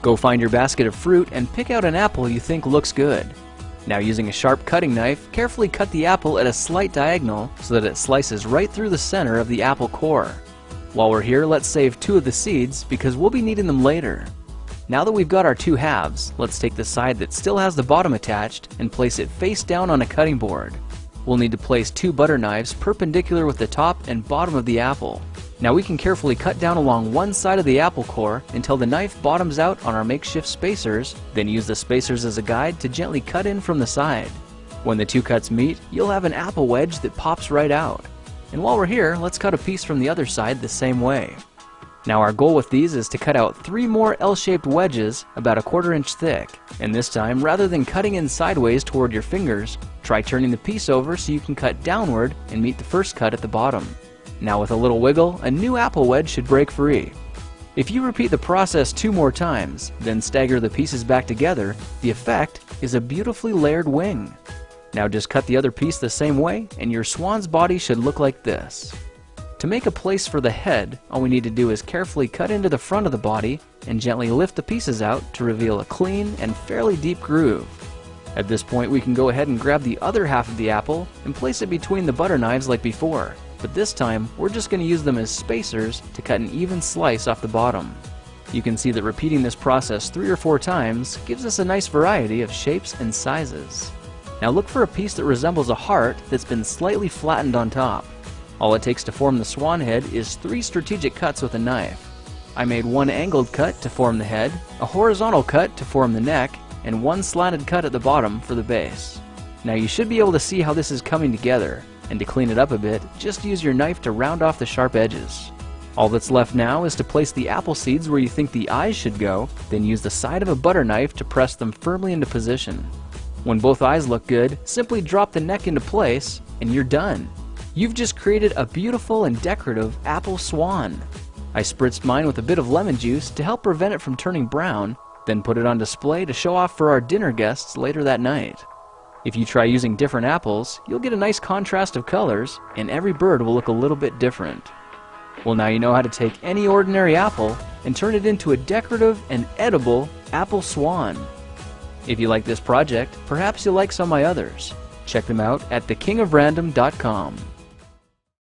Go find your basket of fruit and pick out an apple you think looks good. Now, using a sharp cutting knife, carefully cut the apple at a slight diagonal so that it slices right through the center of the apple core. While we're here, let's save 2 of the seeds because we'll be needing them later. Now that we've got our 2 halves, let's take the side that still has the bottom attached and place it face down on a cutting board. We'll need to place 2 butter knives perpendicular with the top and bottom of the apple. Now we can carefully cut down along one side of the apple core until the knife bottoms out on our makeshift spacers, then use the spacers as a guide to gently cut in from the side. When the 2 cuts meet, you'll have an apple wedge that pops right out. And while we're here, let's cut a piece from the other side the same way. Now our goal with these is to cut out 3 more L-shaped wedges about 1/4 inch thick. And this time, rather than cutting in sideways toward your fingers, try turning the piece over so you can cut downward and meet the first cut at the bottom. Now with a little wiggle, a new apple wedge should break free. If you repeat the process 2 more times, then stagger the pieces back together, the effect is a beautifully layered wing. Now just cut the other piece the same way and your swan's body should look like this. To make a place for the head, all we need to do is carefully cut into the front of the body and gently lift the pieces out to reveal a clean and fairly deep groove. At this point, we can go ahead and grab the other half of the apple and place it between the butter knives like before, but this time we're just going to use them as spacers to cut an even slice off the bottom. You can see that repeating this process 3 or 4 times gives us a nice variety of shapes and sizes. Now look for a piece that resembles a heart that's been slightly flattened on top. All it takes to form the swan head is 3 strategic cuts with a knife. I made 1 angled cut to form the head, a horizontal cut to form the neck, and 1 slanted cut at the bottom for the base. Now you should be able to see how this is coming together, and to clean it up a bit, just use your knife to round off the sharp edges. All that's left now is to place the apple seeds where you think the eyes should go, then use the side of a butter knife to press them firmly into position. When both eyes look good, simply drop the neck into place, and you're done. You've just created a beautiful and decorative apple swan. I spritzed mine with a bit of lemon juice to help prevent it from turning brown, then put it on display to show off for our dinner guests later that night. If you try using different apples, you'll get a nice contrast of colors, and every bird will look a little bit different. Well, now you know how to take any ordinary apple and turn it into a decorative and edible apple swan. If you like this project, perhaps you'll like some of my others. Check them out at thekingofrandom.com.